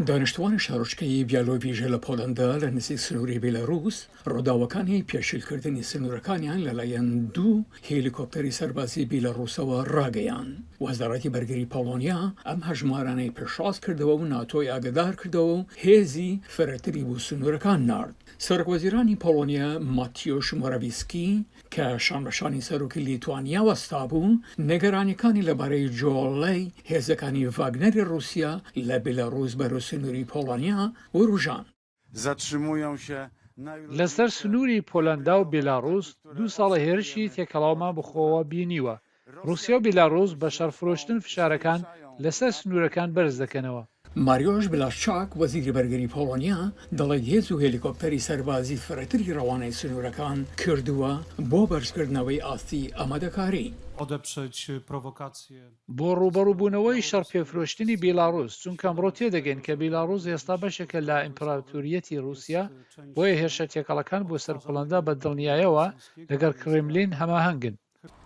دانیشتوانی شارۆچکەی بیالۆڤیژە لە پۆڵەندا لە نزیک سنووری بێلاڕووس ڕووداوەکانی پێشیلکردنی سنوورەکانیان لەلایەن دوو هێلیکۆپتەری سەربازی بیلاڕووسەوە ڕاگەیان. وەزارەتی بەرگری پۆڵۆنیا ئەم هەژمارانەی پێشاز کردەوە و ناتۆی ئاگدار کردەوە و هێزی فرەتری بۆ سنوورەکان نارد. سەرۆکوەزیرانی پۆڵۆنیا ماتیۆش مۆراڤیسکی کە شانبەشانی سەرۆکی لیتوانیا وەستا بوو نێگەرانیەکانی لەبارەی جۆڵەی هێزەکانی ڤاگنەری رووسیا لە بیلاڕووس بەرەو سنووری پۆڵۆنیا وروژان. لەسەر سنووری پۆلەندا و بیلاڕووس 2 ساڵە هێرشی تێکەڵاومان بخۆوە بینیوە. رووسیا و بیلاڕووس بە شەرفرۆشتن فشارەکان لەسەر سنوورەکان بەرز دەکەنەوە. ماریۆش بلاشچاک وەزیری بەرگری پۆڵۆنیا دەڵێت هێز و هێلیکۆپتەری سەربازی فرەتری ڕەوانەی سنوورەکان کردووە بۆ بەرزکردنەوەی ئاستی ئامادەکاری. بۆ ڕوبەڕووبوونەوەی شەڕپێفرۆشتنی بیلاڕووس چونکە ئەمڕۆ تێدەگەین کە بیلاڕووس ئێستا بەشێکە لە ئیمپراتۆریەتی رووسیا، بۆیە هێرشە تێکەڵەکان بۆ سەر پۆڵەندا بە دڵنیایەوە لەگەڵ کرێملین هەماهەنگن.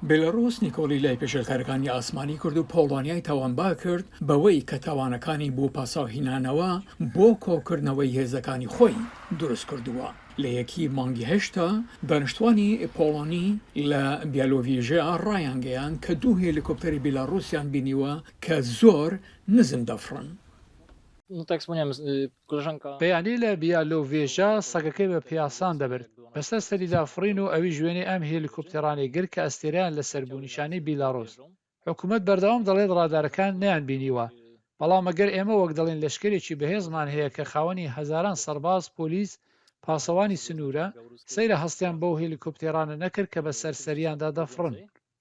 بیلاڕووس نیکۆلی لای پێشێلکارەکانی ئاسمانی کرد و پۆڵۆنیای تاوانبار کرد بەوەی کە تاوانەکانی بۆ پاساوهێنانەوە بۆ کۆکردنەوەی هێزەکانی خۆی دروست کردووە. لە یەکی مانگی هێشتا دانیشتوانی پۆڵۆنی لە بیالۆڤیژە ڕایانگەیان کە 2 هێلیکۆپتەری بیلاڕووسیان بینیوە کە زۆر نزم دەفڕن. بەیانی لە بیالۆڤێژە سەگەکەی بە پیاسان دەبرد بەسەر سەریدا فڕین و ئەوی ژوێنی ئەم هێلیکۆپتەرانی گر کە ئەستێرەیان لەسەر بوو نیشانەی بیلاڕووس. حکوومەت بەردەوام دەڵێت ڕادارەکان نەیان بینیوە، بەڵام ئەگەر ئێمە وەک دەڵێن لەشکرێکی بەهێزمان هەیە کە خاوەنی هەزاران سەرباز، پۆلیس، پاسەوانی سنوورە، سەیرە هەستیان بەو هێلیکۆپتەرانە نەکرد کە بە سەرسەریاندا دەفڕن.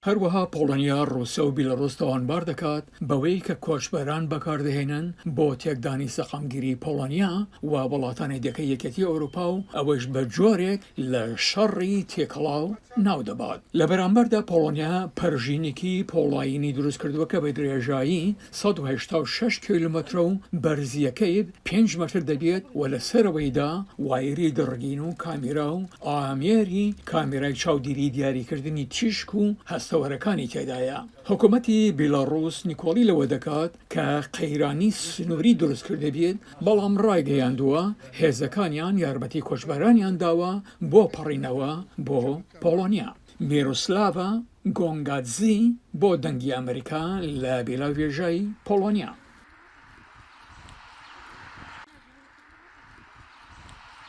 هەروەها پۆڵۆنیا ڕووسیا و بیلاڕووس تاوانبار دەکات بەوەی کە کۆچبەران بەکاردەهێنن بۆ تێکدانی سەقامگیری پۆڵۆنیا و وڵاتانی دەکەی یەکێتی ئەوروپا و ئەوەش بە جۆرێک لە شەڕی تێکەڵاو ناو دەبات. لە بەرامبەردا پۆڵۆنیا پەرژینێکی پۆڵایینی دروست کردووە کە بە درێژایی 186 کیلومتر و بەرزیەکەی 5 مەتر دەبێت و لەسەرەوەیدا وایری دڕگین و کامیرا و ئامێری کامیرای چاودێری دیاریکردنی تیشک و هەستەوەرەکانی تێدایە. حکوومەتی بیلاڕووس نیکۆلی لەوە دەکات کە قەیرانی سنووری دروست کرده بێت، بەڵام ڕایگەیاندووە هێزەکانیان یارمەتی کۆچبەرانیان داوە بۆ پەڕینەوە بۆ پۆڵۆنیا. میرۆسلاڤا گۆنگادزی بۆ دەنگی ئەمریکا لە بیلاڤێژەی پۆڵۆنیا.